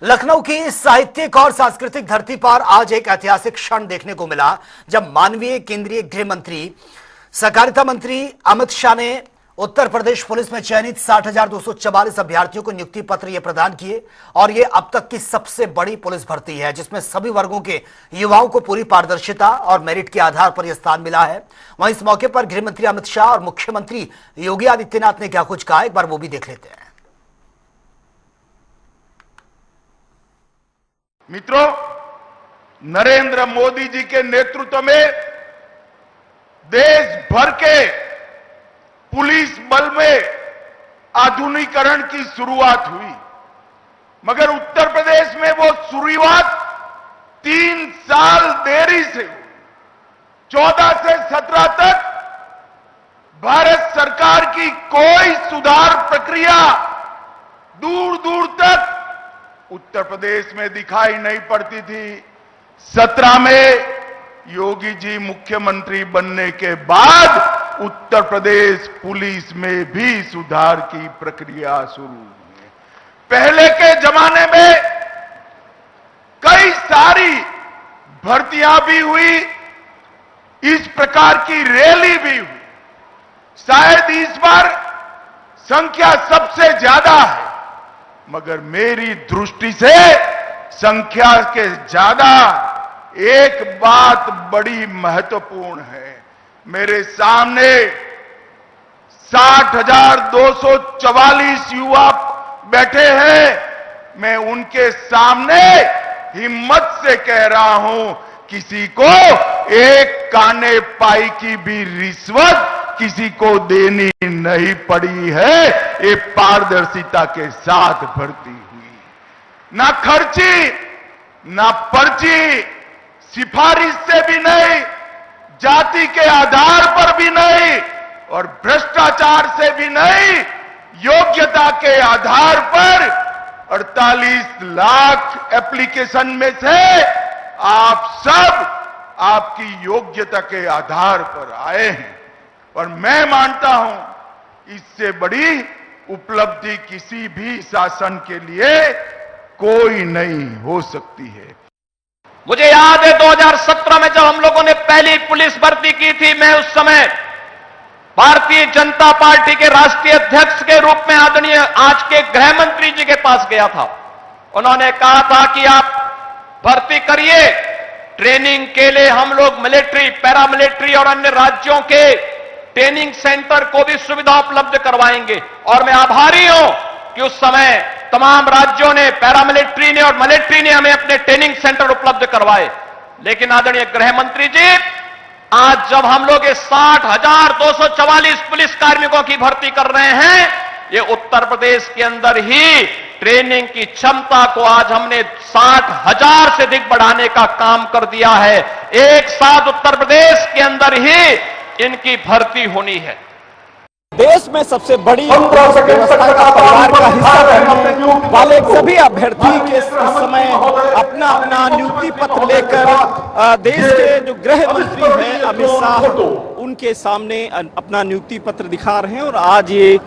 लखनऊ की साहित्यिक और सांस्कृतिक धरती पर आज एक ऐतिहासिक क्षण देखने को मिला जब माननीय केंद्रीय गृह मंत्री सहकारिता मंत्री अमित शाह ने उत्तर प्रदेश पुलिस में चयनित 60,244 अभ्यर्थियों को नियुक्ति पत्र ये प्रदान किए। और ये अब तक की सबसे बड़ी पुलिस भर्ती है जिसमें सभी वर्गों के युवाओं को पूरी पारदर्शिता और मेरिट के आधार पर यह स्थान मिला है। वहीं इस मौके पर गृह मंत्री अमित शाह और मुख्यमंत्री योगी आदित्यनाथ ने क्या कुछ कहा, एक बार वो भी देख लेते हैं। मित्रों, नरेंद्र मोदी जी के नेतृत्व में देश भर के पुलिस बल में आधुनिकीकरण की शुरुआत हुई, मगर उत्तर प्रदेश में वो शुरुआत 3 साल देरी से हुई। 14 से 17 तक भारत सरकार की कोई सुधार प्रक्रिया दूर दूर तक उत्तर प्रदेश में दिखाई नहीं पड़ती थी। 17 में योगी जी मुख्यमंत्री बनने के बाद उत्तर प्रदेश पुलिस में भी सुधार की प्रक्रिया शुरू हुई। पहले के जमाने में कई सारी भर्तियां भी हुई, इस प्रकार की रैली भी हुई। शायद इस बार संख्या सबसे ज्यादा है, मगर मेरी दृष्टि से संख्या के ज्यादा एक बात बड़ी महत्वपूर्ण है। मेरे सामने 60,244 युवा बैठे हैं। मैं उनके सामने हिम्मत से कह रहा हूं, किसी को एक काने पाई की भी रिश्वत किसी को देनी नहीं पड़ी है। ये पारदर्शिता के साथ भर्ती हुई, ना खर्ची ना पर्ची, सिफारिश से भी नहीं, जाति के आधार पर भी नहीं और भ्रष्टाचार से भी नहीं, योग्यता के आधार पर 48 लाख एप्लीकेशन में से आप सब आपकी योग्यता के आधार पर आए हैं। और मैं मानता हूं इससे बड़ी उपलब्धि किसी भी शासन के लिए कोई नहीं हो सकती है। मुझे याद है 2017 में जब हम लोगों ने पहली पुलिस भर्ती की थी, मैं उस समय भारतीय जनता पार्टी के राष्ट्रीय अध्यक्ष के रूप में आदरणीय आज के गृह मंत्री जी के पास गया था। उन्होंने कहा था कि आप भर्ती करिए, ट्रेनिंग के लिए हम लोग मिलिट्री, पैरामिलिट्री और अन्य राज्यों के ट्रेनिंग सेंटर को भी सुविधा उपलब्ध करवाएंगे। और मैं आभारी हूं कि उस समय तमाम राज्यों ने, पैरामिलिट्री ने और मिलिट्री ने हमें अपने ट्रेनिंग सेंटर उपलब्ध करवाए। लेकिन आदरणीय गृह मंत्री जी, आज जब हम लोग 60,244 पुलिस कार्मिकों की भर्ती कर रहे हैं, ये उत्तर प्रदेश के अंदर ही ट्रेनिंग की क्षमता को आज हमने 60,000 से अधिक बढ़ाने का काम कर दिया है। एक साथ उत्तर प्रदेश के अंदर ही इनकी भर्ती होनी है। देश में सबसे बड़ी व्यवस्था का परिवार का हिस्सा बनने वाले सभी अभ्यर्थी के इस समय अपना अपना नियुक्ति पत्र लेकर देश के जो गृह मंत्री हैं अमित शाह उनके सामने अपना नियुक्ति पत्र दिखा रहे हैं। और आज ये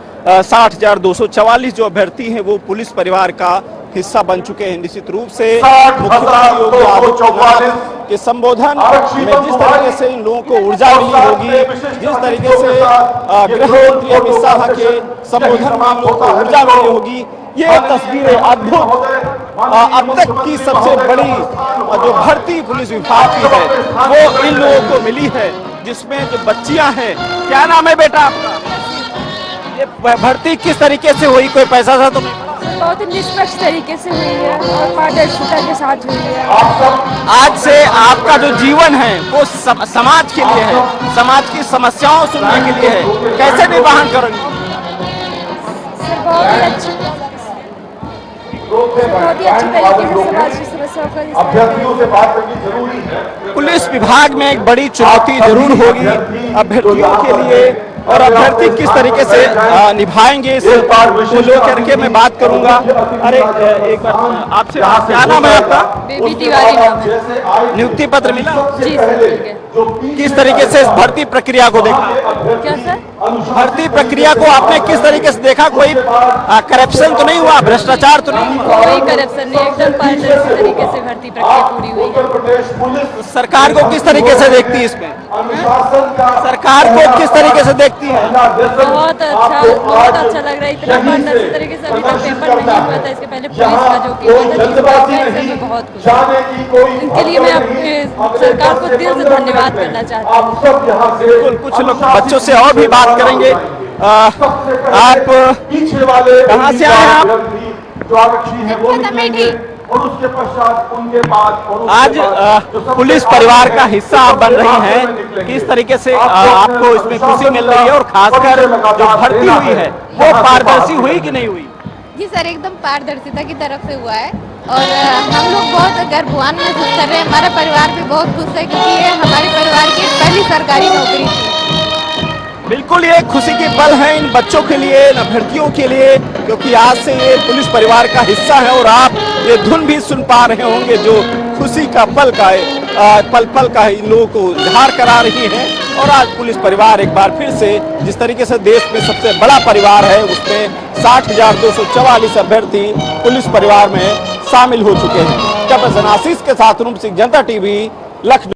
60,244 जो अभ्यर्थी हैं वो पुलिस परिवार का हिस्सा बन चुके हैं। निश्चित रूप से मुख्यमंत्री योगी आदित्यनाथ के संबोधन में जिस तरीके से इन लोगों को ऊर्जा मिली होगी, जिस तरीके से गृह मंत्री अमित शाह के संबोधन में इन लोगों को ऊर्जा मिली होगी, ये तस्वीरें अद्भुत अब तक की सबसे बड़ी जो भर्ती पुलिस विभाग की है वो इन लोगों को मिली है, जिसमें जो बच्चियां हैं। क्या नाम है बेटा आपका? ये भर्ती किस तरीके से हुई, कोई पैसा था तो? बहुत ही निष्पक्ष तरीके से हुई है और पारदर्शिता के साथ हुई है। आज से आपका जो जीवन है वो समाज के लिए है, समाज की समस्याओं सुनने के लिए है, कैसे निर्वहन करेंगे? सर बहुत ही अच्छे तरीके से समाज की समस्याओं का अभ्यर्थियों से बात करनी जरूरी है। पुलिस विभाग में एक बड़ी चुनौती जरूर होगी अभ्यर्थियों के लिए और अभ्यर्थी किस तरीके से निभाएंगे इस को लेकर के मैं बात करूंगा। अरे एक बार आपसे, क्या नाम है आपका? बेबी तिवारी नाम है। नियुक्ति पत्र मिला? जी सर, ठीक है। किस तरीके से इस भर्ती प्रक्रिया को देखा? क्या सर? भर्ती प्रक्रिया को आपने किस तरीके से देखा? कोई करप्शन तो नहीं हुआ, भ्रष्टाचार तो नहीं हुआ? कोई करप्शन नहीं, एकदम पारदर्शी तरीके से भर्ती प्रक्रिया पूरी हुई है। सरकार को किस तरीके से देखती है इसमें? सरकार को किस तरीके से देखती है? बहुत अच्छा लग रहा है। इतना पारदर्शी तरीके से अभी तक पेपर नहीं हुआ था। इसके पहले पुलिस का जो किया था, मैं बहुत खुश हूँ। इनके लिए मैं अपने सरकार को दिल से धन्यवाद करना चाहती हूँ। बिल्कुल, कुछ लोग बच्चों से और भी बात करेंगे। आप कहाँ से आए हैं आप? और उसके पश्चात उनके बाद आज पुलिस परिवार का हिस्सा आप बन रही हैं, किस तरीके से आपको इसमें खुशी मिल रही है? और खासकर जो भर्ती हुई है वो पारदर्शी हुई कि नहीं हुई? जी सर, एकदम पारदर्शिता की तरफ से हुआ है और हम लोग बहुत गर्ववान महसूस कर रहे हैं। हमारा परिवार भी बहुत खुश है क्योंकि ये हमारे परिवार की पहली सरकारी नौकरी थी। बिल्कुल, ये खुशी के पल हैं इन बच्चों के लिए, इन अभ्यर्थियों के लिए, क्योंकि आज से ये पुलिस परिवार का हिस्सा है। और आप ये धुन भी सुन पा रहे होंगे जो खुशी का पल का पल पल का इन लोगों को इजहार करा रही है। और आज पुलिस परिवार एक बार फिर से, जिस तरीके से देश में सबसे बड़ा परिवार है, उसमें 60,244 अभ्यर्थी पुलिस परिवार में शामिल हो चुके हैं। कैमरा पर्सन आशीष के साथ रूप सिंह, जनता टीवी, लखनऊ।